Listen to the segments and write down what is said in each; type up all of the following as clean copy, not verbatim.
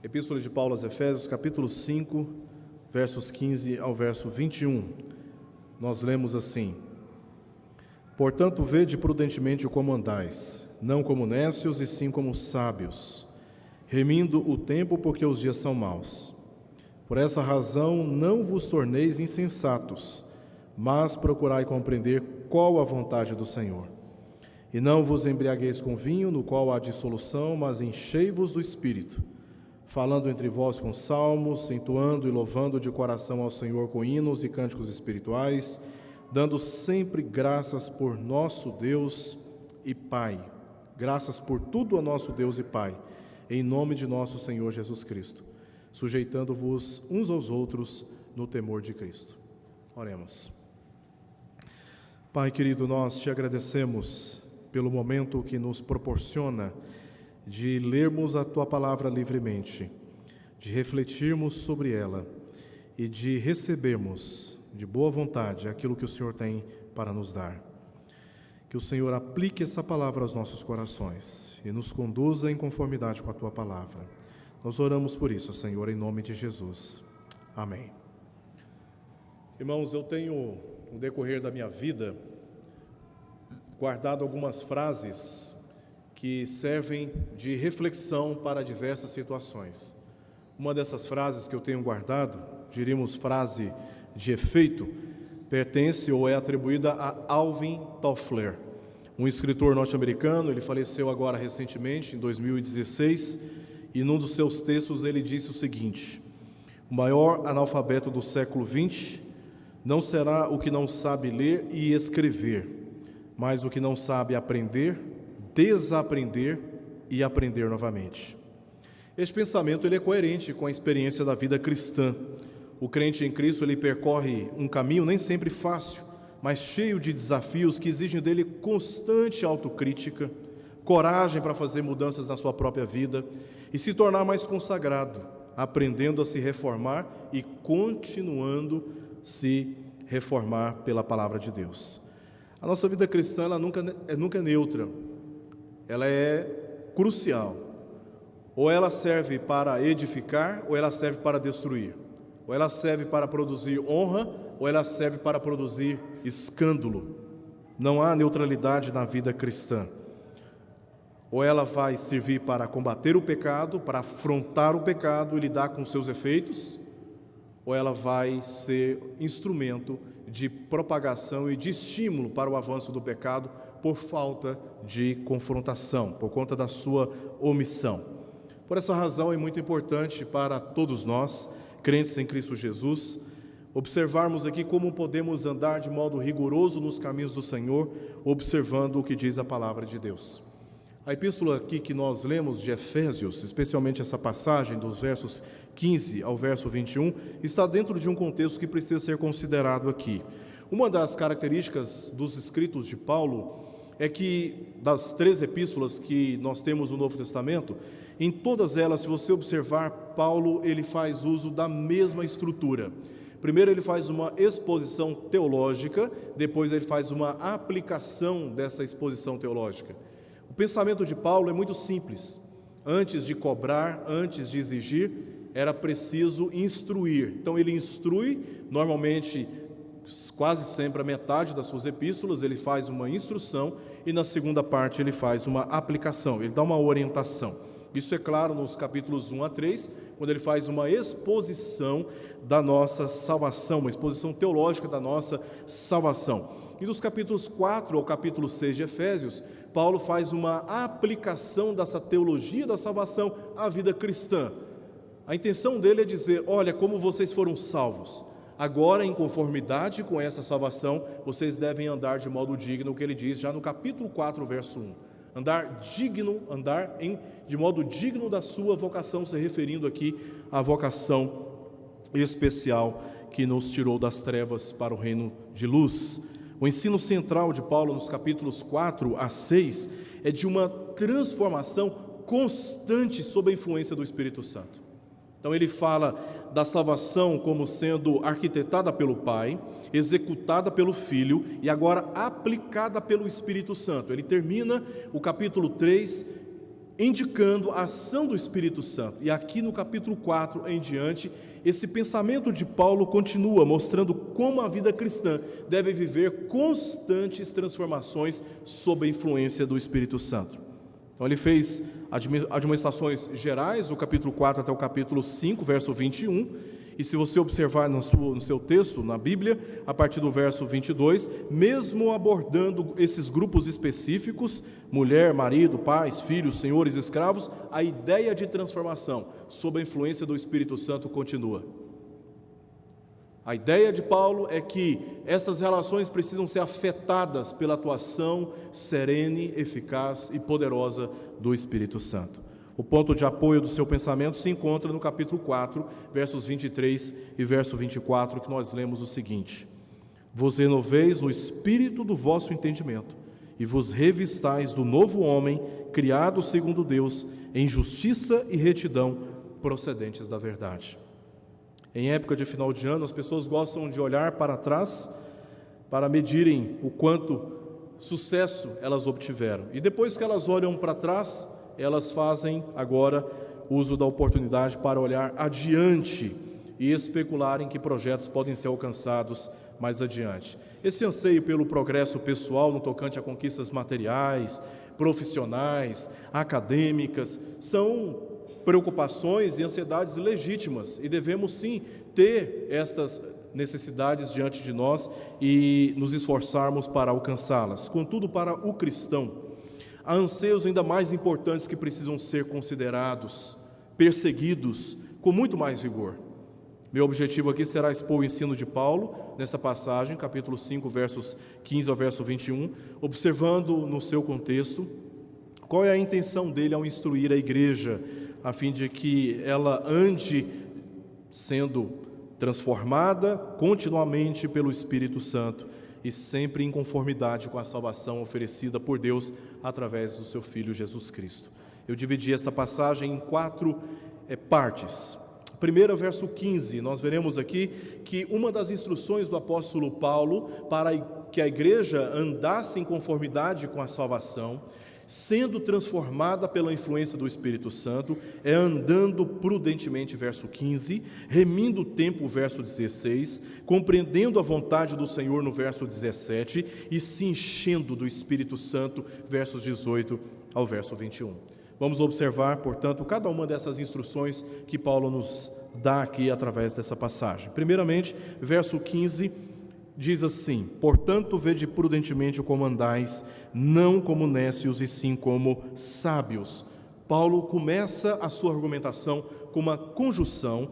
Epístola de Paulo aos Efésios, capítulo 5, versos 15 ao verso 21. Nós lemos assim: Portanto, vede prudentemente como andais, não como nécios, e sim como sábios, remindo o tempo, porque os dias são maus. Por essa razão, não vos torneis insensatos, mas procurai compreender qual a vontade do Senhor. E não vos embriagueis com vinho, no qual há dissolução, mas enchei-vos do Espírito, falando entre vós com salmos, entoando e louvando de coração ao Senhor com hinos e cânticos espirituais, dando sempre graças por nosso Deus e Pai. Graças por tudo a nosso Deus e Pai, em nome de nosso Senhor Jesus Cristo, sujeitando-vos uns aos outros no temor de Cristo. Oremos. Pai querido, nós te agradecemos pelo momento que nos proporciona de lermos a Tua Palavra livremente, de refletirmos sobre ela e de recebermos de boa vontade aquilo que o Senhor tem para nos dar. Que o Senhor aplique essa palavra aos nossos corações e nos conduza em conformidade com a Tua Palavra. Nós oramos por isso, Senhor, em nome de Jesus. Amém. Irmãos, eu tenho, no decorrer da minha vida, guardado algumas frases que servem de reflexão para diversas situações. Uma dessas frases que eu tenho guardado, diríamos frase de efeito, pertence ou é atribuída a Alvin Toffler, um escritor norte-americano. Ele faleceu agora recentemente, em 2016, e num dos seus textos ele disse o seguinte: o maior analfabeto do século XX não será o que não sabe ler e escrever, mas o que não sabe aprender, desaprender e aprender novamente. Este pensamento ele é coerente com a experiência da vida cristã. O crente em Cristo ele percorre um caminho nem sempre fácil, mas cheio de desafios que exigem dele constante autocrítica, coragem para fazer mudanças na sua própria vida e se tornar mais consagrado, aprendendo a se reformar e continuando se reformar pela palavra de Deus. A nossa vida cristã ela nunca é neutra, ela é crucial. Ou ela serve para edificar, ou ela serve para destruir. Ou ela serve para produzir honra, ou ela serve para produzir escândalo. Não há neutralidade na vida cristã. Ou ela vai servir para combater o pecado, para afrontar o pecado e lidar com seus efeitos, ou ela vai ser instrumento de propagação e de estímulo para o avanço do pecado por falta de confrontação, por conta da sua omissão. Por essa razão é muito importante para todos nós, crentes em Cristo Jesus, observarmos aqui como podemos andar de modo rigoroso nos caminhos do Senhor, observando o que diz a palavra de Deus. A epístola aqui que nós lemos de Efésios, especialmente essa passagem dos versos 15 ao verso 21, está dentro de um contexto que precisa ser considerado aqui. Uma das características dos escritos de Paulo é que, das 3 epístolas que nós temos no Novo Testamento, em todas elas, se você observar, Paulo ele faz uso da mesma estrutura. Primeiro ele faz uma exposição teológica, depois ele faz uma aplicação dessa exposição teológica. O pensamento de Paulo é muito simples. Antes de cobrar, antes de exigir, era preciso instruir. Então ele instrui, normalmente, quase sempre a metade das suas epístolas, ele faz uma instrução e na segunda parte ele faz uma aplicação, ele dá uma orientação. Isso é claro nos capítulos 1 a 3, quando ele faz uma exposição da nossa salvação, uma exposição teológica da nossa salvação. E dos capítulos 4 ao capítulo 6 de Efésios, Paulo faz uma aplicação dessa teologia da salvação à vida cristã. A intenção dele é dizer: olha, como vocês foram salvos, agora em conformidade com essa salvação, vocês devem andar de modo digno, o que ele diz já no capítulo 4, verso 1. Andar digno, de modo digno da sua vocação, se referindo aqui à vocação especial que nos tirou das trevas para o reino de luz. O ensino central de Paulo nos capítulos 4 a 6 é de uma transformação constante sob a influência do Espírito Santo. Então ele fala da salvação como sendo arquitetada pelo Pai, executada pelo Filho e agora aplicada pelo Espírito Santo. Ele termina o capítulo 3 indicando a ação do Espírito Santo. E aqui no capítulo 4 em diante, esse pensamento de Paulo continua mostrando como a vida cristã deve viver constantes transformações sob a influência do Espírito Santo. Então ele fez admoestações gerais do capítulo 4 até o capítulo 5, verso 21, e se você observar no seu texto, na Bíblia, a partir do verso 22, mesmo abordando esses grupos específicos, mulher, marido, pais, filhos, senhores, escravos, a ideia de transformação sob a influência do Espírito Santo continua. A ideia de Paulo é que essas relações precisam ser afetadas pela atuação serene, eficaz e poderosa do Espírito Santo. O ponto de apoio do seu pensamento se encontra no capítulo 4, versos 23 e verso 24, que nós lemos o seguinte: vos renoveis no espírito do vosso entendimento, e vos revistais do novo homem, criado segundo Deus, em justiça e retidão, procedentes da verdade. Em época de final de ano, as pessoas gostam de olhar para trás para medirem o quanto sucesso elas obtiveram. E depois que elas olham para trás, elas fazem agora uso da oportunidade para olhar adiante e especular em que projetos podem ser alcançados mais adiante. Esse anseio pelo progresso pessoal no tocante a conquistas materiais, profissionais, acadêmicas, são preocupações e ansiedades legítimas e devemos sim ter estas necessidades diante de nós e nos esforçarmos para alcançá-las. Contudo, para o cristão, há anseios ainda mais importantes que precisam ser considerados, perseguidos com muito mais vigor. Meu objetivo aqui será expor o ensino de Paulo, nessa passagem, capítulo 5, versos 15 ao verso 21, observando no seu contexto qual é a intenção dele ao instruir a igreja, a fim de que ela ande sendo transformada continuamente pelo Espírito Santo e sempre em conformidade com a salvação oferecida por Deus através do seu Filho Jesus Cristo. Eu dividi esta passagem em 4 partes. Primeiro, verso 15, nós veremos aqui que uma das instruções do apóstolo Paulo para que a igreja andasse em conformidade com a salvação, sendo transformada pela influência do Espírito Santo, é andando prudentemente, verso 15, remindo o tempo, verso 16, compreendendo a vontade do Senhor, no verso 17, e se enchendo do Espírito Santo, versos 18 ao verso 21. Vamos observar, portanto, cada uma dessas instruções que Paulo nos dá aqui através dessa passagem. Primeiramente, verso 15, diz assim: portanto, vede prudentemente como andais, não como nécios, e sim como sábios. Paulo começa a sua argumentação com uma conjunção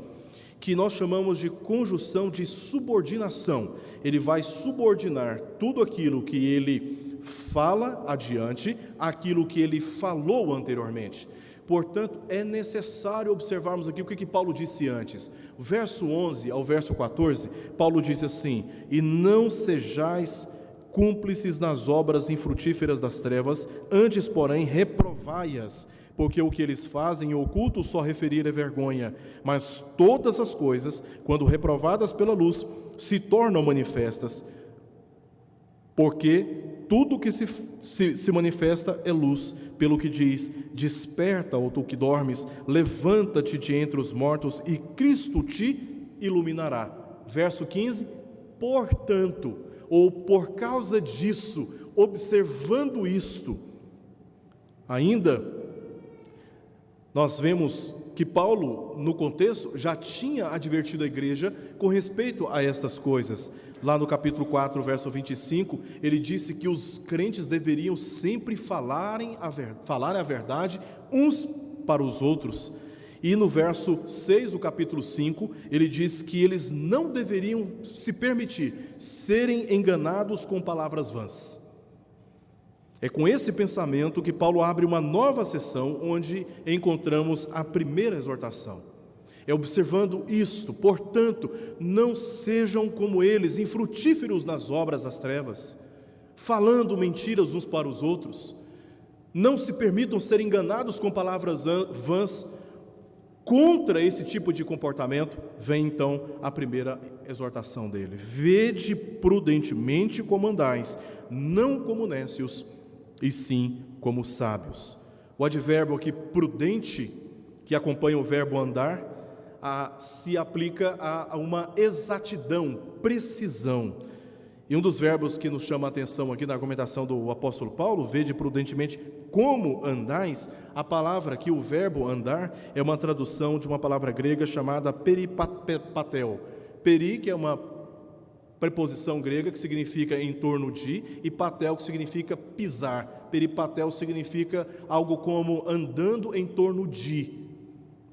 que nós chamamos de conjunção de subordinação. Ele vai subordinar tudo aquilo que ele fala adiante àquilo que ele falou anteriormente. Portanto, é necessário observarmos aqui o que Paulo disse antes. Verso 11 ao verso 14, Paulo diz assim: e não sejais cúmplices nas obras infrutíferas das trevas, antes, porém, reprovai-as, porque o que eles fazem em oculto só referir é vergonha, mas todas as coisas, quando reprovadas pela luz, se tornam manifestas, porque tudo que se manifesta é luz, pelo que diz: desperta, ó tu que dormes, levanta-te de entre os mortos, e Cristo te iluminará. Verso 15, portanto, ou por causa disso, observando isto, ainda nós vemos que Paulo, no contexto, já tinha advertido a igreja com respeito a estas coisas. Lá no capítulo 4, verso 25, ele disse que os crentes deveriam sempre falarem a verdade uns para os outros. E no verso 6 do capítulo 5, ele diz que eles não deveriam se permitir serem enganados com palavras vãs. É com esse pensamento que Paulo abre uma nova seção, onde encontramos a primeira exortação. É observando isto: portanto, não sejam como eles, infrutíferos nas obras das trevas, falando mentiras uns para os outros. Não se permitam ser enganados com palavras vãs. Contra esse tipo de comportamento, vem então a primeira exortação dele: vede prudentemente como andais, não como nécios, e sim como sábios. O advérbio aqui prudente, que acompanha o verbo andar, se aplica a uma exatidão, precisão. E um dos verbos que nos chama a atenção aqui na argumentação do apóstolo Paulo, vede prudentemente como andais, a palavra aqui, o verbo andar, é uma tradução de uma palavra grega chamada peripatel. Peri, que é uma preposição grega que significa em torno de, e patel, que significa pisar. Peripatel significa algo como andando em torno de.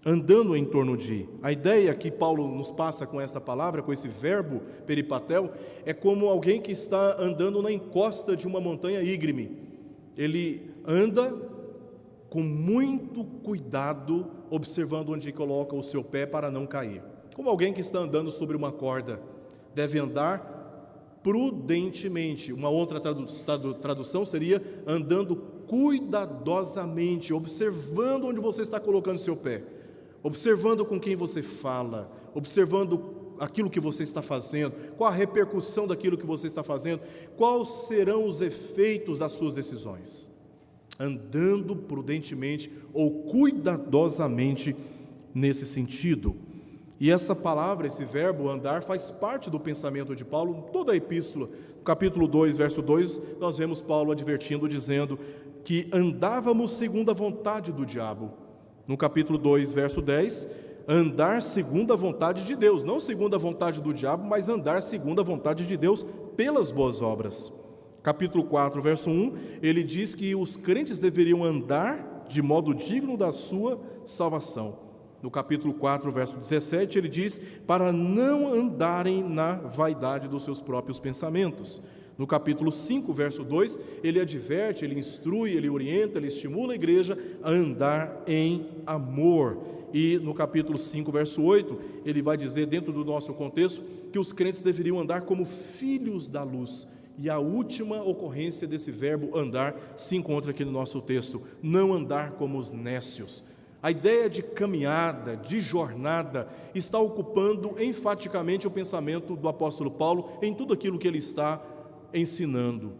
Andando em torno de. A ideia que Paulo nos passa com essa palavra, com esse verbo peripatel, é como alguém que está andando na encosta de uma montanha íngreme. Ele anda com muito cuidado, observando onde coloca o seu pé para não cair. Como alguém que está andando sobre uma corda, deve andar prudentemente. Uma outra tradução seria andando cuidadosamente, observando onde você está colocando seu pé, observando com quem você fala, observando aquilo que você está fazendo, qual a repercussão daquilo que você está fazendo, quais serão os efeitos das suas decisões. Andando prudentemente ou cuidadosamente nesse sentido. E essa palavra, esse verbo andar, faz parte do pensamento de Paulo, toda a epístola. No capítulo 2, verso 2, nós vemos Paulo advertindo, dizendo que andávamos segundo a vontade do diabo. No capítulo 2, verso 10, andar segundo a vontade de Deus, não segundo a vontade do diabo, mas andar segundo a vontade de Deus pelas boas obras. Capítulo 4, verso 1, ele diz que os crentes deveriam andar de modo digno da sua salvação. No capítulo 4, verso 17, ele diz para não andarem na vaidade dos seus próprios pensamentos. No capítulo 5, verso 2, ele adverte, ele instrui, ele orienta, ele estimula a igreja a andar em amor. E no capítulo 5, verso 8, ele vai dizer, dentro do nosso contexto, que os crentes deveriam andar como filhos da luz. E a última ocorrência desse verbo andar se encontra aqui no nosso texto, não andar como os nécios. A ideia de caminhada, de jornada, está ocupando enfaticamente o pensamento do apóstolo Paulo em tudo aquilo que ele está ensinando.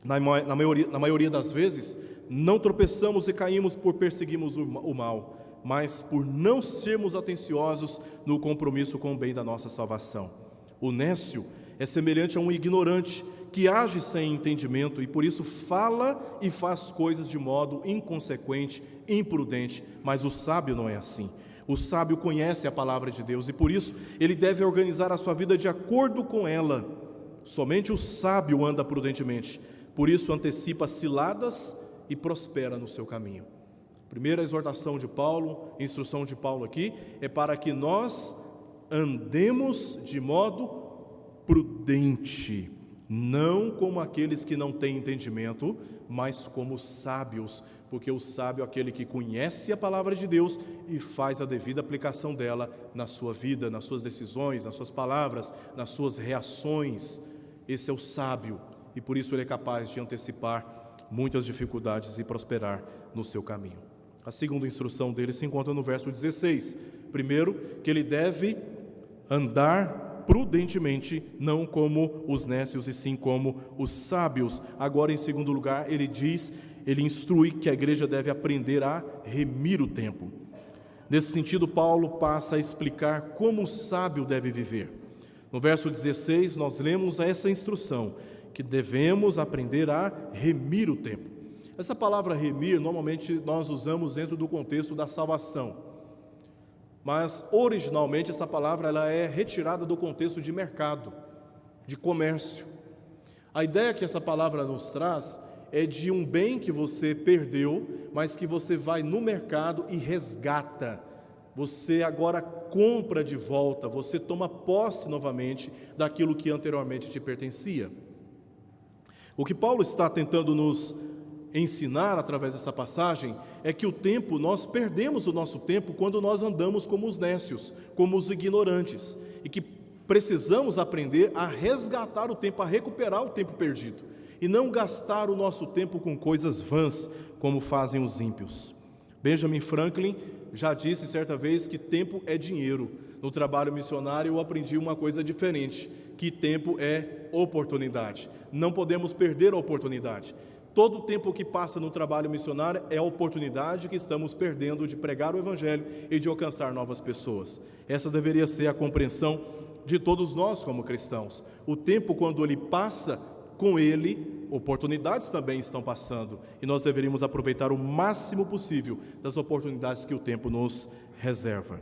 Na maioria das vezes, não tropeçamos e caímos por perseguirmos o mal, mas por não sermos atenciosos no compromisso com o bem da nossa salvação. O nécio é semelhante a um ignorante que age sem entendimento e por isso fala e faz coisas de modo inconsequente, imprudente, mas o sábio não é assim. O sábio conhece a palavra de Deus e por isso ele deve organizar a sua vida de acordo com ela. Somente o sábio anda prudentemente, por isso antecipa ciladas e prospera no seu caminho. Primeira exortação de Paulo, instrução de Paulo aqui, é para que nós andemos de modo prudente, não como aqueles que não têm entendimento, mas como sábios, porque o sábio é aquele que conhece a palavra de Deus e faz a devida aplicação dela na sua vida, nas suas decisões, nas suas palavras, nas suas reações. Esse é o sábio e por isso ele é capaz de antecipar muitas dificuldades e prosperar no seu caminho. A segunda instrução dele se encontra no verso 16. Primeiro, que ele deve andar prudentemente, não como os nécios e sim como os sábios. Agora, em segundo lugar, ele instrui que a igreja deve aprender a remir o tempo. Nesse sentido, Paulo passa a explicar como o sábio deve viver. No verso 16, nós lemos essa instrução, que devemos aprender a remir o tempo. Essa palavra remir, normalmente nós usamos dentro do contexto da salvação. Mas, originalmente, essa palavra ela é retirada do contexto de mercado, de comércio. A ideia que essa palavra nos traz é de um bem que você perdeu, mas que você vai no mercado e resgata. Você agora compra de volta, você toma posse novamente daquilo que anteriormente te pertencia. O que Paulo está tentando nos ensinar através dessa passagem é que o tempo, nós perdemos o nosso tempo quando nós andamos como os nécios, como os ignorantes, e que precisamos aprender a resgatar o tempo, a recuperar o tempo perdido, e não gastar o nosso tempo com coisas vãs, como fazem os ímpios. Benjamin Franklin já disse certa vez que tempo é dinheiro. No trabalho missionário eu aprendi uma coisa diferente, que tempo é oportunidade. Não podemos perder a oportunidade. Todo o tempo que passa no trabalho missionário é a oportunidade que estamos perdendo de pregar o Evangelho e de alcançar novas pessoas. Essa deveria ser a compreensão de todos nós como cristãos. O tempo, quando ele passa, com ele, oportunidades também estão passando. E nós deveríamos aproveitar o máximo possível das oportunidades que o tempo nos reserva.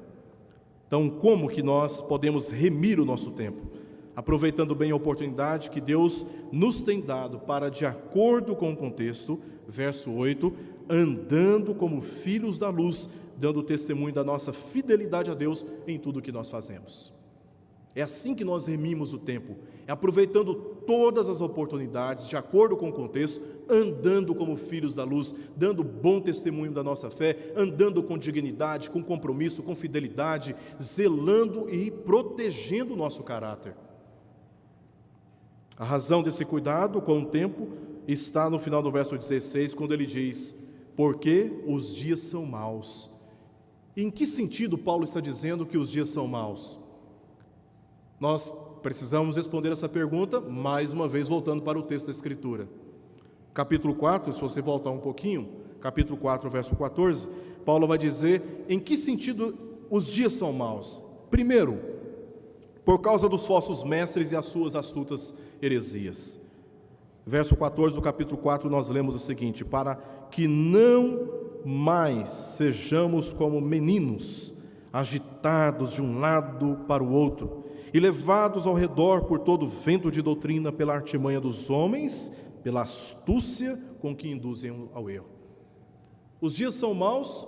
Então, como que nós podemos remir o nosso tempo? Aproveitando bem a oportunidade que Deus nos tem dado para, de acordo com o contexto, verso 8, andando como filhos da luz, dando testemunho da nossa fidelidade a Deus em tudo que nós fazemos. É assim que nós remimos o tempo, é aproveitando todas as oportunidades, de acordo com o contexto, andando como filhos da luz, dando bom testemunho da nossa fé, andando com dignidade, com compromisso, com fidelidade, zelando e protegendo o nosso caráter. A razão desse cuidado com o tempo está no final do verso 16, quando ele diz: porque os dias são maus. Em que sentido Paulo está dizendo que os dias são maus? Nós precisamos responder essa pergunta, mais uma vez voltando para o texto da Escritura. Capítulo 4, se você voltar um pouquinho, capítulo 4, verso 14, Paulo vai dizer em que sentido os dias são maus. Primeiro, por causa dos falsos mestres e as suas astutas heresias. Verso 14 do capítulo 4, nós lemos o seguinte: para que não mais sejamos como meninos, agitados de um lado para o outro, e levados ao redor por todo vento de doutrina, pela artimanha dos homens, pela astúcia com que induzem ao erro. Os dias são maus,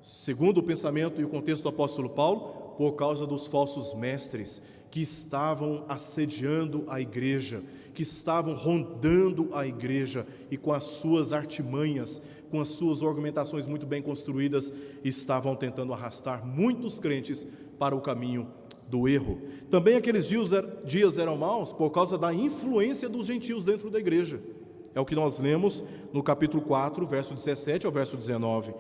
segundo o pensamento e o contexto do apóstolo Paulo, por causa dos falsos mestres que estavam assediando a igreja, que estavam rondando a igreja e com as suas artimanhas, com as suas argumentações muito bem construídas, estavam tentando arrastar muitos crentes para o caminho do erro. Também aqueles dias eram maus por causa da influência dos gentios dentro da igreja. É o que nós lemos no capítulo 4, verso 17 ao verso 19.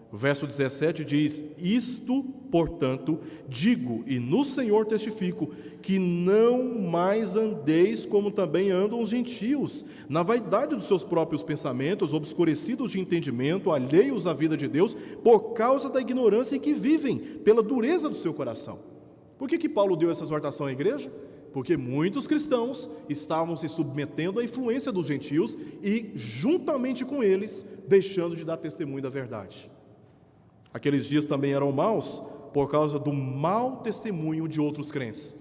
O verso 17 diz: isto, portanto, digo e no Senhor testifico, que não mais andeis como também andam os gentios, na vaidade dos seus próprios pensamentos, obscurecidos de entendimento, alheios à vida de Deus, por causa da ignorância em que vivem, pela dureza do seu coração. Por que Paulo deu essa exortação à igreja? Porque muitos cristãos estavam se submetendo à influência dos gentios e, juntamente com eles, deixando de dar testemunho da verdade. Aqueles dias também eram maus por causa do mau testemunho de outros crentes.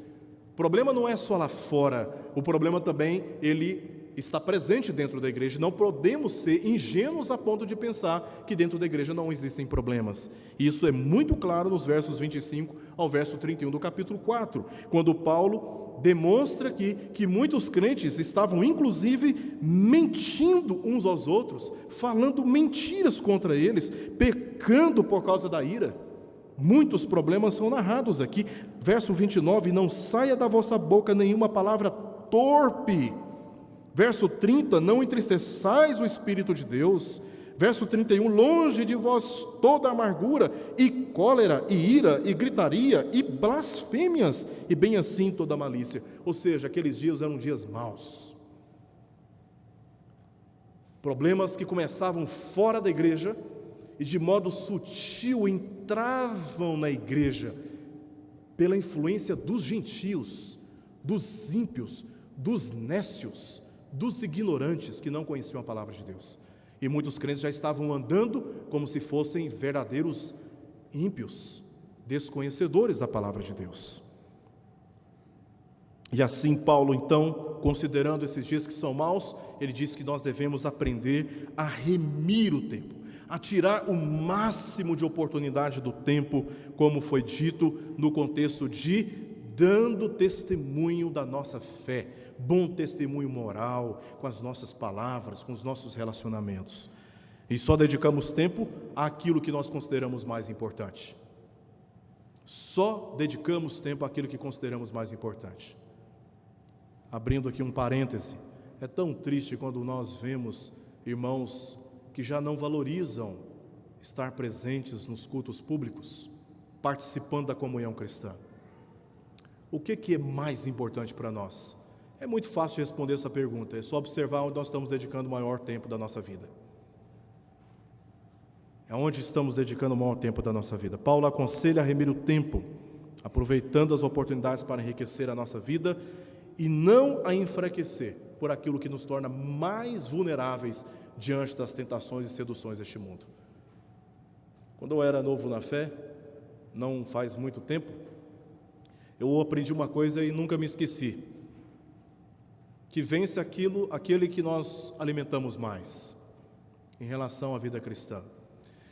O problema não é só lá fora, o problema também ele está presente dentro da igreja. Não podemos ser ingênuos a ponto de pensar que dentro da igreja não existem problemas. Isso é muito claro nos versos 25 ao verso 31 do capítulo 4, quando Paulo demonstra que muitos crentes estavam inclusive mentindo uns aos outros, falando mentiras contra eles, pecando por causa da ira. Muitos problemas são narrados aqui. Verso 29, não saia da vossa boca nenhuma palavra torpe. Verso 30, não entristeçais o Espírito de Deus. Verso 31, longe de vós toda amargura, e cólera, e ira, e gritaria, e blasfêmias, e bem assim toda malícia. Ou seja, aqueles dias eram dias maus. Problemas que começavam fora da igreja, e de modo sutil entravam na igreja, pela influência dos gentios, dos ímpios, dos nécios, dos ignorantes que não conheciam a palavra de Deus. E muitos crentes já estavam andando como se fossem verdadeiros ímpios, desconhecedores da palavra de Deus. E assim Paulo, então, considerando esses dias que são maus, ele diz que nós devemos aprender a remir o tempo, a tirar o máximo de oportunidade do tempo, como foi dito no contexto de dando testemunho da nossa fé, bom testemunho moral, com as nossas palavras, com os nossos relacionamentos. E só dedicamos tempo àquilo que nós consideramos mais importante. Só dedicamos tempo àquilo que consideramos mais importante. Abrindo aqui um parêntese, é tão triste quando nós vemos irmãos que já não valorizam estar presentes nos cultos públicos, participando da comunhão cristã. O que é mais importante para nós? É muito fácil responder essa pergunta, é só observar onde nós estamos dedicando o maior tempo da nossa vida. É onde estamos dedicando o maior tempo da nossa vida. Paulo aconselha a remir o tempo, aproveitando as oportunidades para enriquecer a nossa vida e não a enfraquecer por aquilo que nos torna mais vulneráveis diante das tentações e seduções deste mundo. Quando eu era novo na fé, não faz muito tempo, eu aprendi uma coisa e nunca me esqueci: que vence aquele que nós alimentamos mais em relação à vida cristã.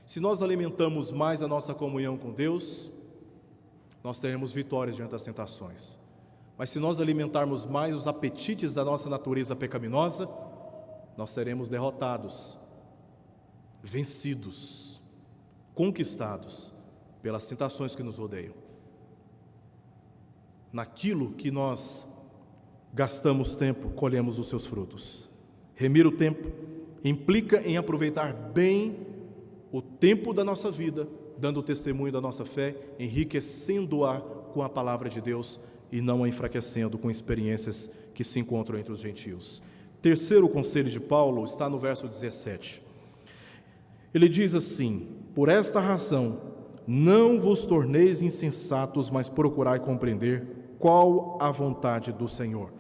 Se nós alimentamos mais a nossa comunhão com Deus, nós teremos vitórias diante das tentações. Mas se nós alimentarmos mais os apetites da nossa natureza pecaminosa, nós seremos derrotados, vencidos, conquistados pelas tentações que nos rodeiam. Naquilo que nós gastamos tempo, colhemos os seus frutos. Remir o tempo implica em aproveitar bem o tempo da nossa vida, dando testemunho da nossa fé, enriquecendo-a com a palavra de Deus e não a enfraquecendo com experiências que se encontram entre os gentios. Terceiro conselho de Paulo está no verso 17. Ele diz assim: por esta razão, não vos torneis insensatos, mas procurai compreender qual a vontade do Senhor.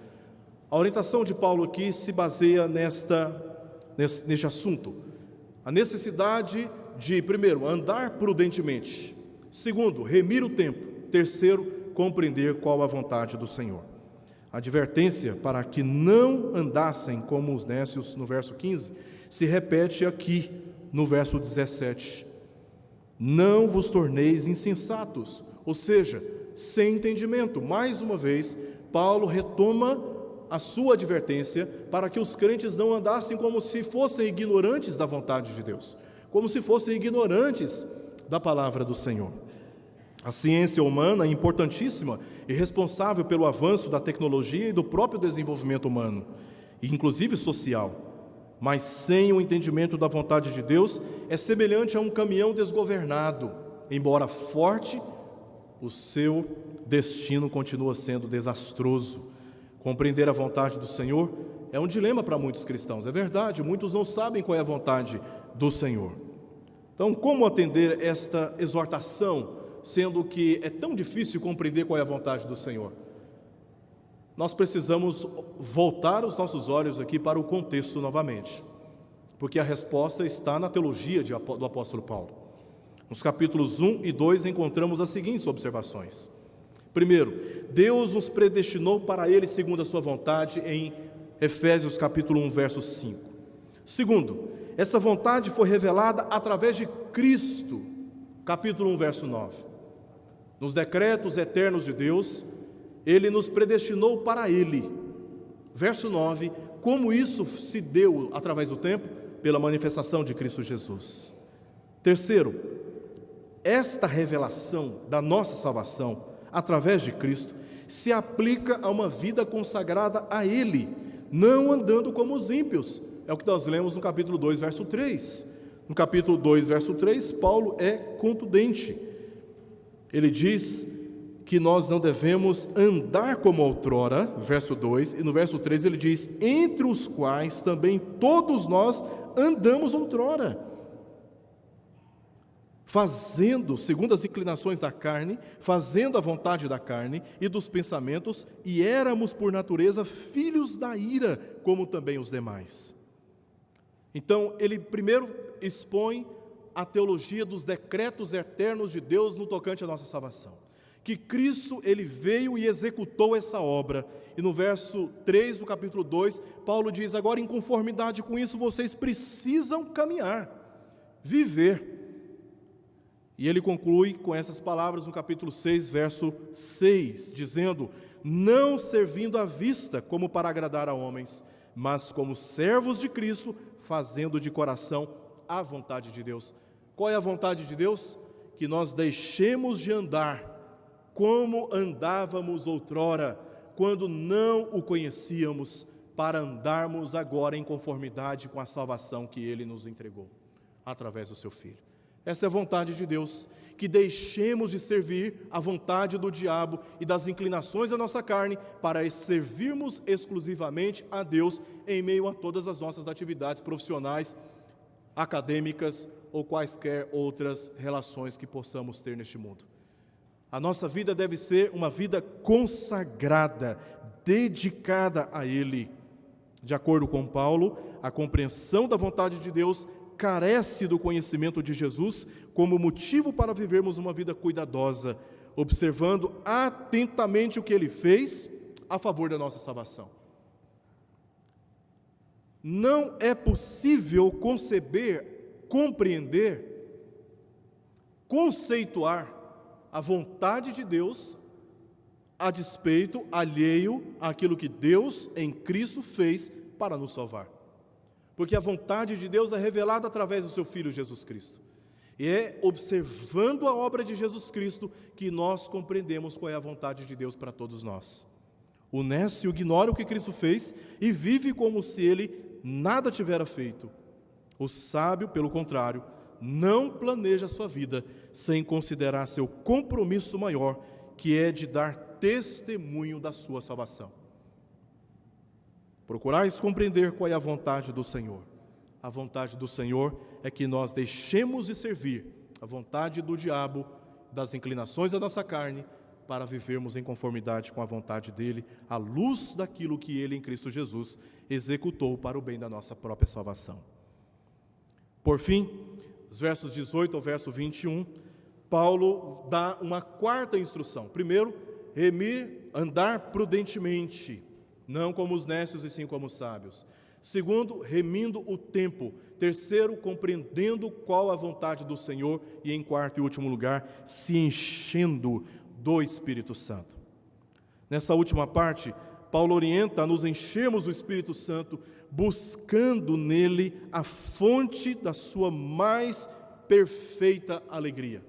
A orientação de Paulo aqui se baseia neste assunto. A necessidade de, primeiro, andar prudentemente. Segundo, remir o tempo. Terceiro, compreender qual a vontade do Senhor. A advertência para que não andassem como os nécios, no verso 15, se repete aqui no verso 17. Não vos torneis insensatos, ou seja, sem entendimento. Mais uma vez, Paulo retoma a sua advertência para que os crentes não andassem como se fossem ignorantes da vontade de Deus, como se fossem ignorantes da palavra do Senhor. A ciência humana é importantíssima e responsável pelo avanço da tecnologia e do próprio desenvolvimento humano, inclusive social. Mas sem o entendimento da vontade de Deus, é semelhante a um caminhão desgovernado. Embora forte, o seu destino continua sendo desastroso. Compreender a vontade do Senhor é um dilema para muitos cristãos. É verdade, muitos não sabem qual é a vontade do Senhor. Então, como atender esta exortação, sendo que é tão difícil compreender qual é a vontade do Senhor? Nós precisamos voltar os nossos olhos aqui para o contexto novamente, porque a resposta está na teologia do apóstolo Paulo. Nos capítulos 1 e 2 encontramos as seguintes observações. Primeiro, Deus nos predestinou para Ele segundo a sua vontade, em Efésios capítulo 1, verso 5. Segundo, essa vontade foi revelada através de Cristo, capítulo 1, verso 9. Nos decretos eternos de Deus, Ele nos predestinou para Ele. Verso 9, como isso se deu através do tempo? Pela manifestação de Cristo Jesus. Terceiro, esta revelação da nossa salvação, através de Cristo, se aplica a uma vida consagrada a Ele, não andando como os ímpios. É o que nós lemos no capítulo 2, verso 3. No capítulo 2, verso 3, Paulo é contundente. Ele diz que nós não devemos andar como outrora, verso 2, e no verso 3 ele diz: entre os quais também todos nós andamos outrora, fazendo, segundo as inclinações da carne, fazendo a vontade da carne e dos pensamentos, e éramos por natureza filhos da ira, como também os demais. Então, ele primeiro expõe a teologia dos decretos eternos de Deus no tocante à nossa salvação. Que Cristo, ele veio e executou essa obra. E no verso 3 do capítulo 2, Paulo diz: agora, em conformidade com isso, vocês precisam caminhar, viver. E ele conclui com essas palavras no capítulo 6, verso 6, dizendo: não servindo à vista como para agradar a homens, mas como servos de Cristo, fazendo de coração a vontade de Deus. Qual é a vontade de Deus? Que nós deixemos de andar como andávamos outrora, quando não o conhecíamos, para andarmos agora em conformidade com a salvação que Ele nos entregou, através do Seu Filho. Essa é a vontade de Deus. que deixemos de servir à vontade do diabo e das inclinações da nossa carne para servirmos exclusivamente a Deus em meio a todas as nossas atividades profissionais, acadêmicas ou quaisquer outras relações que possamos ter neste mundo. A nossa vida deve ser uma vida consagrada, dedicada a Ele. De acordo com Paulo, a compreensão da vontade de Deus carece do conhecimento de Jesus como motivo para vivermos uma vida cuidadosa, observando atentamente o que Ele fez a favor da nossa salvação. Não é possível conceber, compreender, conceituar a vontade de Deus a despeito, alheio àquilo que Deus em Cristo fez para nos salvar. Porque a vontade de Deus é revelada através do seu Filho Jesus Cristo. E é observando a obra de Jesus Cristo que nós compreendemos qual é a vontade de Deus para todos nós. O nécio ignora o que Cristo fez e vive como se ele nada tivera feito. O sábio, pelo contrário, não planeja a sua vida sem considerar seu compromisso maior, que é de dar testemunho da sua salvação. Procurais compreender qual é a vontade do Senhor. A vontade do Senhor é que nós deixemos de servir a vontade do diabo, das inclinações da nossa carne, para vivermos em conformidade com a vontade dEle, à luz daquilo que Ele, em Cristo Jesus, executou para o bem da nossa própria salvação. Por fim, os versos 18 ao verso 21, Paulo dá uma quarta instrução. Primeiro, remir, andar prudentemente, não como os nécios e sim como os sábios. Segundo, remindo o tempo. Terceiro, compreendendo qual a vontade do Senhor. E em quarto e último lugar, se enchendo do Espírito Santo. Nessa última parte, Paulo orienta a nos enchermos do Espírito Santo, buscando nele a fonte da sua mais perfeita alegria.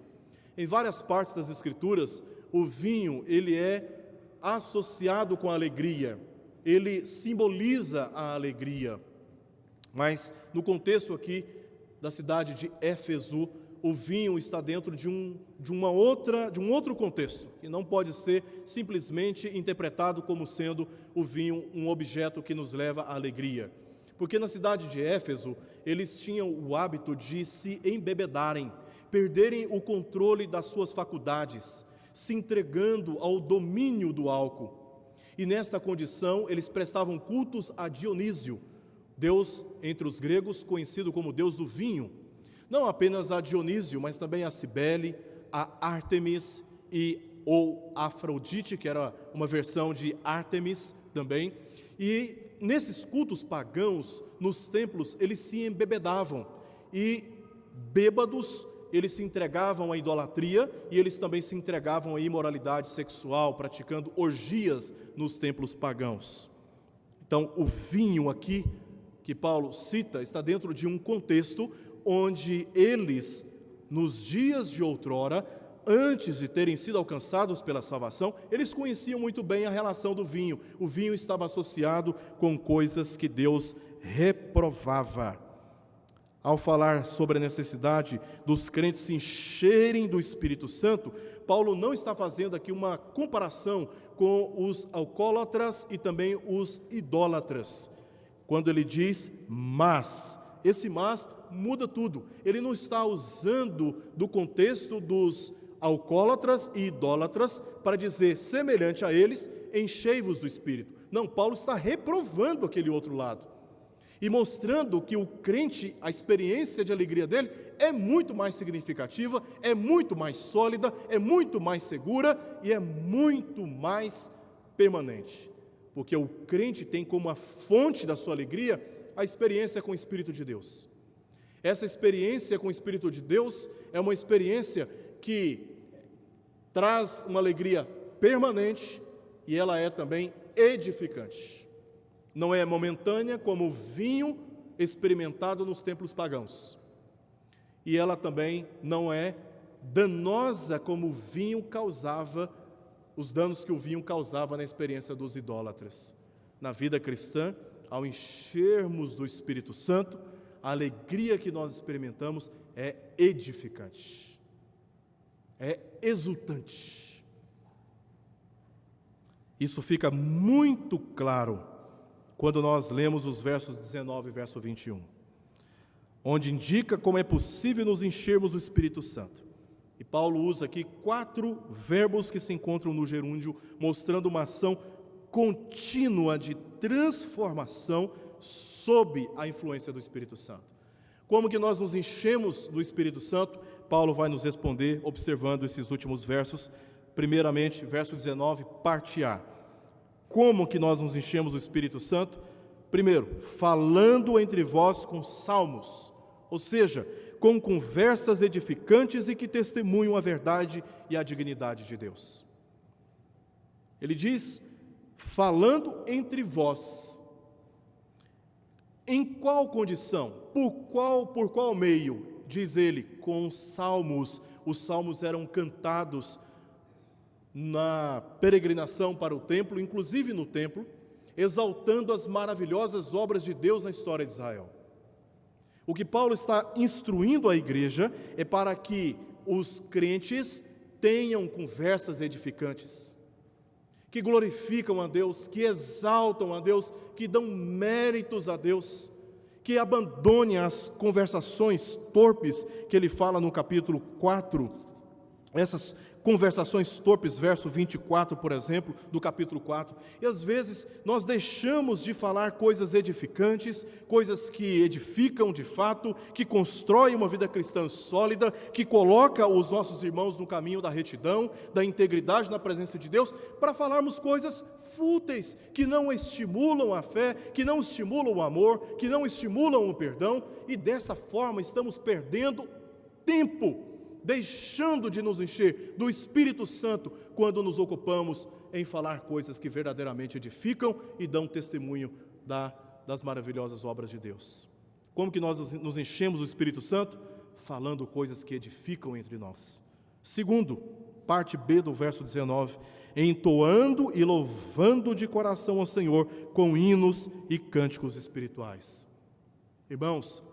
Em várias partes das Escrituras, o vinho, ele é associado com a alegria, ele simboliza a alegria. Mas, no contexto aqui da cidade de Éfeso, o vinho está dentro de um outro contexto, que não pode ser simplesmente interpretado como sendo o vinho um objeto que nos leva à alegria. Porque na cidade de Éfeso, eles tinham o hábito de se embebedarem, perderem o controle das suas faculdades, se entregando ao domínio do álcool. E nesta condição, eles prestavam cultos a Dionísio, deus entre os gregos conhecido como deus do vinho. Não apenas a Dionísio, mas também a Cibele, a Ártemis ou Afrodite, que era uma versão de Ártemis também. E nesses cultos pagãos, nos templos, eles se embebedavam. E bêbados, eles se entregavam à idolatria e eles também se entregavam à imoralidade sexual, praticando orgias nos templos pagãos. Então, o vinho aqui, que Paulo cita, está dentro de um contexto onde eles, nos dias de outrora, antes de terem sido alcançados pela salvação, eles conheciam muito bem a relação do vinho. O vinho estava associado com coisas que Deus reprovava. Ao falar sobre a necessidade dos crentes se encherem do Espírito Santo, Paulo não está fazendo aqui uma comparação com os alcoólatras e também os idólatras. Quando ele diz mas, esse mas muda tudo. Ele não está usando do contexto dos alcoólatras e idólatras para dizer, semelhante a eles, enchei-vos do Espírito. Não, Paulo está reprovando aquele outro lado e mostrando que o crente, a experiência de alegria dele é muito mais significativa, é muito mais sólida, é muito mais segura e é muito mais permanente. Porque o crente tem como a fonte da sua alegria a experiência com o Espírito de Deus. Essa experiência com o Espírito de Deus é uma experiência que traz uma alegria permanente e ela é também edificante. Não é momentânea como o vinho experimentado nos templos pagãos. E ela também não é danosa como o vinho causava, os danos que o vinho causava na experiência dos idólatras. Na vida cristã, ao enchermos do Espírito Santo, a alegria que nós experimentamos é edificante. é exultante. Isso fica muito claro quando nós lemos os versos 19 e verso 21, onde indica como é possível nos enchermos do Espírito Santo. E Paulo usa aqui 4 verbos que se encontram no gerúndio, mostrando uma ação contínua de transformação sob a influência do Espírito Santo. Como que nós nos enchemos do Espírito Santo? Paulo vai nos responder observando esses últimos versos. Primeiramente, verso 19, parte A. Como que nós nos enchemos do Espírito Santo? Primeiro, falando entre vós com salmos, ou seja, com conversas edificantes e que testemunham a verdade e a dignidade de Deus. Ele diz, falando entre vós. Em qual condição? Por qual meio? Diz ele, com salmos. Os salmos eram cantados na peregrinação para o templo, inclusive no templo, exaltando as maravilhosas obras de Deus na história de Israel. O que Paulo está instruindo a igreja é para que os crentes tenham conversas edificantes, que glorificam a Deus, que exaltam a Deus, que dão méritos a Deus, que abandonem as conversações torpes que ele fala no capítulo 4, essas conversações torpes, verso 24, por exemplo, do capítulo 4. E às vezes nós deixamos de falar coisas edificantes, coisas que edificam de fato, que constroem uma vida cristã sólida, que coloca os nossos irmãos no caminho da retidão, da integridade na presença de Deus, para falarmos coisas fúteis, que não estimulam a fé, que não estimulam o amor, que não estimulam o perdão, e dessa forma estamos perdendo tempo, deixando de nos encher do Espírito Santo quando nos ocupamos em falar coisas que verdadeiramente edificam e dão testemunho das maravilhosas obras de Deus. Como que nós nos enchemos do Espírito Santo? Falando coisas que edificam entre nós. Segundo, parte B do verso 19, entoando e louvando de coração ao Senhor com hinos e cânticos espirituais. Irmãos,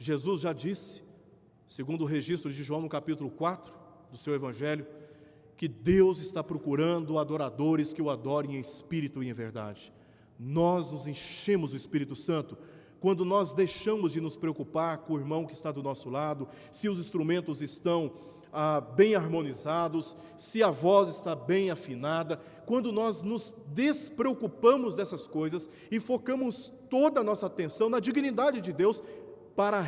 Jesus já disse, segundo o registro de João no capítulo 4 do seu Evangelho, que Deus está procurando adoradores que o adorem em espírito e em verdade. Nós nos enchemos do Espírito Santo quando nós deixamos de nos preocupar com o irmão que está do nosso lado, se os instrumentos estão bem harmonizados, se a voz está bem afinada, quando nós nos despreocupamos dessas coisas e focamos toda a nossa atenção na dignidade de Deus, para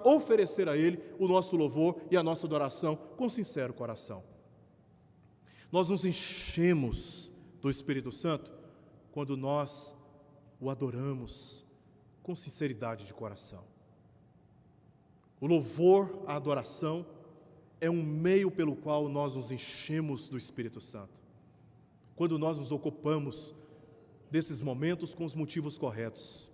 oferecer a Ele o nosso louvor e a nossa adoração com sincero coração. Nós nos enchemos do Espírito Santo quando nós o adoramos com sinceridade de coração. O louvor, a adoração, é um meio pelo qual nós nos enchemos do Espírito Santo. Quando nós nos ocupamos desses momentos com os motivos corretos.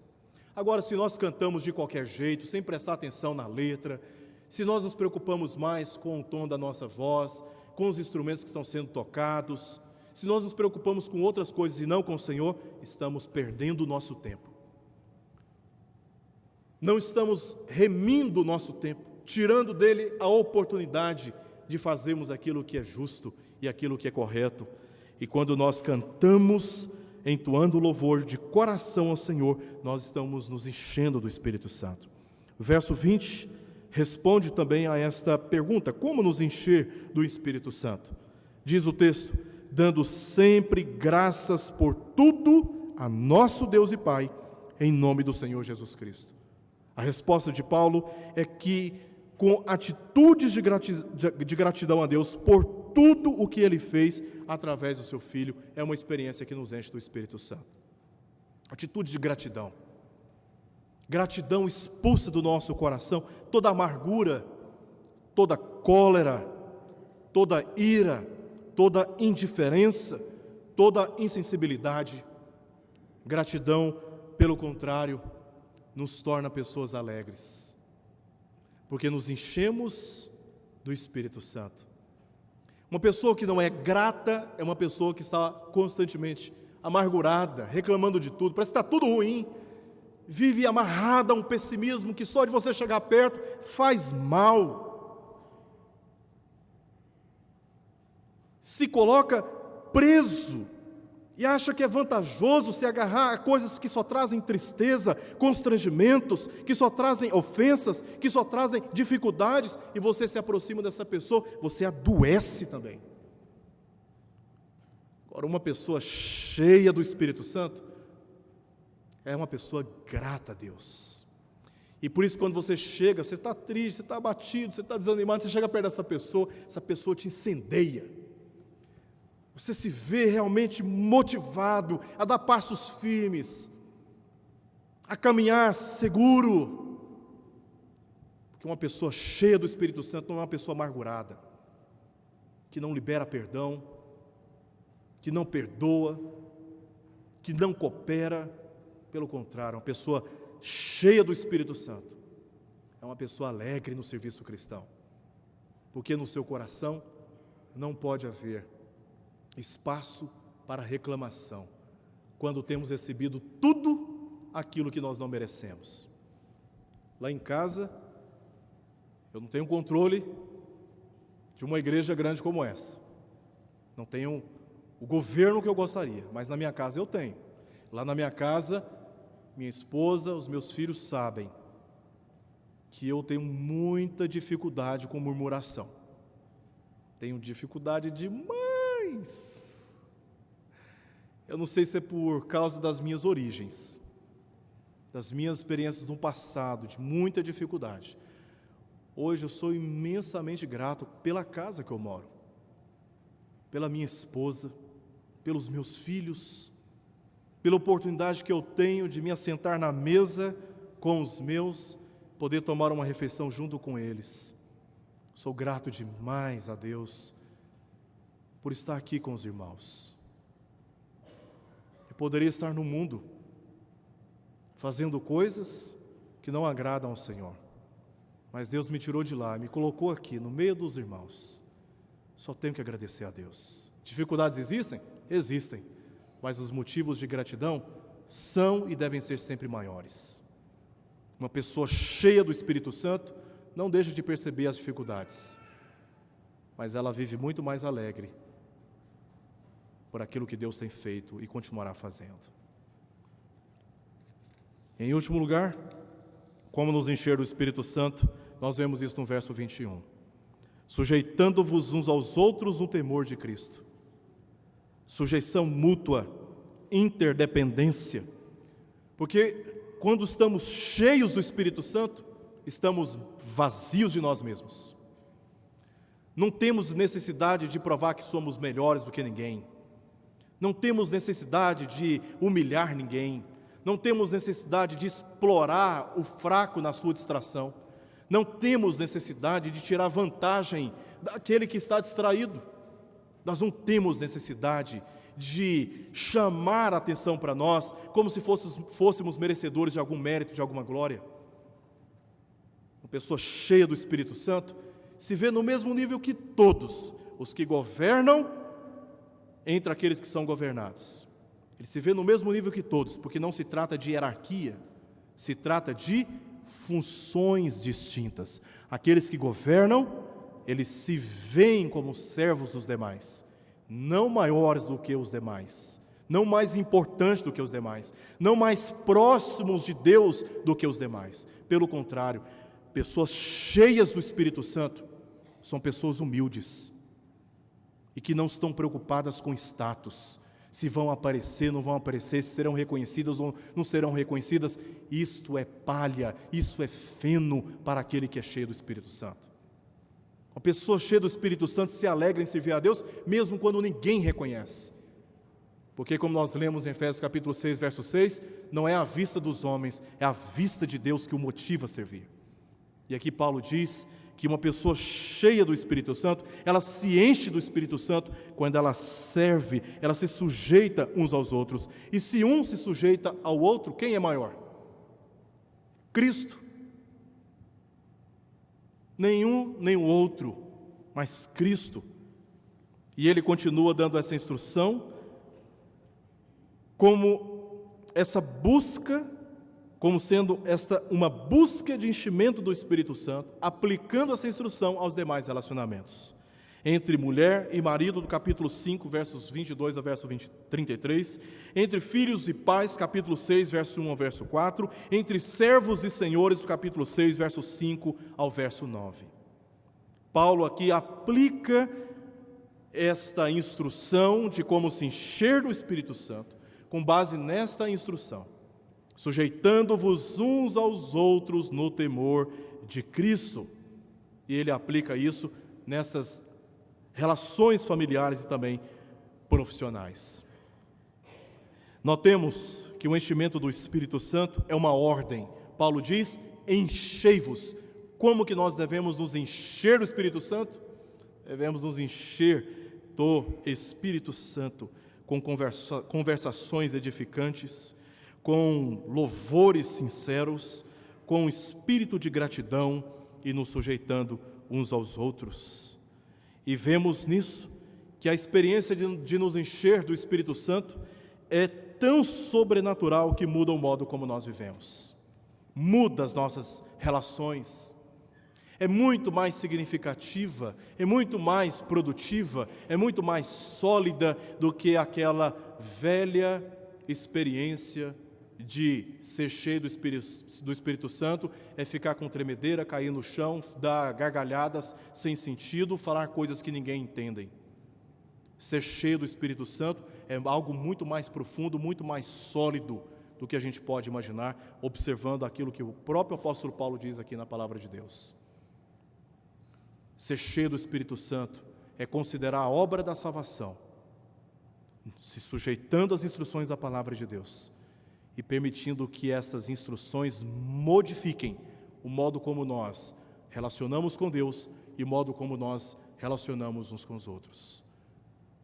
Agora, se nós cantamos de qualquer jeito, sem prestar atenção na letra, se nós nos preocupamos mais com o tom da nossa voz, com os instrumentos que estão sendo tocados, se nós nos preocupamos com outras coisas e não com o Senhor, estamos perdendo o nosso tempo. Não estamos remindo o nosso tempo, tirando dele a oportunidade de fazermos aquilo que é justo e aquilo que é correto. E quando nós cantamos, entoando louvor de coração ao Senhor, nós estamos nos enchendo do Espírito Santo. O verso 20 responde também a esta pergunta: como nos encher do Espírito Santo? Diz o texto: dando sempre graças por tudo a nosso Deus e Pai, em nome do Senhor Jesus Cristo. A resposta de Paulo é que, com atitudes de gratidão a Deus por tudo o que Ele fez através do seu Filho, é uma experiência que nos enche do Espírito Santo. Atitude de gratidão. Gratidão expulsa do nosso coração toda amargura, toda cólera, toda ira, toda indiferença, toda insensibilidade. Gratidão, pelo contrário, nos torna pessoas alegres, porque nos enchemos do Espírito Santo. Uma pessoa que não é grata é uma pessoa que está constantemente amargurada, reclamando de tudo, parece que está tudo ruim, vive amarrada a um pessimismo que só de você chegar perto faz mal. se coloca preso e acha que é vantajoso se agarrar a coisas que só trazem tristeza, constrangimentos, que só trazem ofensas, que só trazem dificuldades, e você se aproxima dessa pessoa, você adoece também. Agora, uma pessoa cheia do Espírito Santo é uma pessoa grata a Deus. E por isso, quando você chega, você está triste, você está abatido, você está desanimado, você chega perto dessa pessoa te incendeia. Você se vê realmente motivado a dar passos firmes, a caminhar seguro. Porque uma pessoa cheia do Espírito Santo não é uma pessoa amargurada, que não libera perdão, que não perdoa, que não coopera. Pelo contrário, uma pessoa cheia do Espírito Santo é uma pessoa alegre no serviço cristão, porque no seu coração não pode haver espaço para reclamação, quando temos recebido tudo aquilo que nós não merecemos. Lá em casa, eu não tenho controle de uma igreja grande como essa, não tenho o governo que eu gostaria, mas na minha casa eu tenho. Lá na minha casa, minha esposa, os meus filhos sabem que eu tenho muita dificuldade com murmuração. Tenho dificuldade demais. Eu não sei se é por causa das minhas origens, das minhas experiências no passado, de muita dificuldade. Hoje eu sou imensamente grato pela casa que eu moro, pela minha esposa, pelos meus filhos, pela oportunidade que eu tenho de me assentar na mesa com os meus, poder tomar uma refeição junto com eles. Sou grato demais a Deus por estar aqui com os irmãos. Eu poderia estar no mundo, fazendo coisas que não agradam ao Senhor, mas Deus me tirou de lá, me colocou aqui, no meio dos irmãos. Só tenho que agradecer a Deus. Dificuldades existem? Existem, mas os motivos de gratidão são e devem ser sempre maiores. Uma pessoa cheia do Espírito Santo não deixa de perceber as dificuldades, mas ela vive muito mais alegre por aquilo que Deus tem feito e continuará fazendo. Em último lugar, como nos encher do Espírito Santo, nós vemos isso no verso 21. Sujeitando-vos uns aos outros no temor de Cristo. Sujeição mútua, interdependência. Porque quando estamos cheios do Espírito Santo, estamos vazios de nós mesmos. Não temos necessidade de provar que somos melhores do que ninguém. Não temos necessidade de humilhar ninguém. Não temos necessidade de explorar o fraco na sua distração. Não temos necessidade de tirar vantagem daquele que está distraído. Nós não temos necessidade de chamar a atenção para nós como se fôssemos merecedores de algum mérito, de alguma glória. Uma pessoa cheia do Espírito Santo se vê no mesmo nível que todos os que governam entre aqueles que são governados. Ele se vê no mesmo nível que todos, porque não se trata de hierarquia, se trata de funções distintas. Aqueles que governam, eles se veem como servos dos demais, não maiores do que os demais, não mais importantes do que os demais, não mais próximos de Deus do que os demais. Pelo contrário, pessoas cheias do Espírito Santo são pessoas humildes e que não estão preocupadas com status, se vão aparecer, não vão aparecer, se serão reconhecidas ou não serão reconhecidas. Isto é palha, isso é feno para aquele que é cheio do Espírito Santo. Uma pessoa cheia do Espírito Santo se alegra em servir a Deus, mesmo quando ninguém reconhece. Porque, como nós lemos em Efésios capítulo 6, verso 6, não é a vista dos homens, é a vista de Deus que o motiva a servir. E aqui Paulo diz que uma pessoa cheia do Espírito Santo, ela se enche do Espírito Santo quando ela serve, ela se sujeita uns aos outros. E se um se sujeita ao outro, quem é maior? Cristo. Nenhum, nem o outro, mas Cristo. E ele continua dando essa instrução, como essa busca, como sendo esta uma busca de enchimento do Espírito Santo, aplicando essa instrução aos demais relacionamentos. Entre mulher e marido, do capítulo 5, versos 22 a verso 33, entre filhos e pais, capítulo 6, verso 1 ao verso 4, entre servos e senhores, do capítulo 6, verso 5 ao verso 9. Paulo aqui aplica esta instrução de como se encher do Espírito Santo, com base nesta instrução, sujeitando-vos uns aos outros no temor de Cristo. E ele aplica isso nessas relações familiares e também profissionais. Notemos que o enchimento do Espírito Santo é uma ordem. Paulo diz: enchei-vos. Como que nós devemos nos encher do Espírito Santo? Devemos nos encher do Espírito Santo com conversações edificantes, com louvores sinceros, com espírito de gratidão e nos sujeitando uns aos outros. E vemos nisso que a experiência de nos encher do Espírito Santo é tão sobrenatural que muda o modo como nós vivemos, muda as nossas relações, é muito mais significativa, é muito mais produtiva, é muito mais sólida do que aquela velha experiência de ser cheio do Espírito Santo, é ficar com tremedeira, cair no chão, dar gargalhadas sem sentido, falar coisas que ninguém entende. Ser cheio do Espírito Santo é algo muito mais profundo, muito mais sólido do que a gente pode imaginar, observando aquilo que o próprio apóstolo Paulo diz aqui na palavra de Deus. Ser cheio do Espírito Santo é considerar a obra da salvação, se sujeitando às instruções da palavra de Deus e permitindo que essas instruções modifiquem o modo como nós relacionamos com Deus e o modo como nós relacionamos uns com os outros.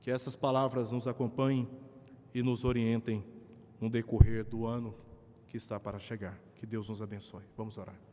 Que essas palavras nos acompanhem e nos orientem no decorrer do ano que está para chegar. Que Deus nos abençoe. Vamos orar.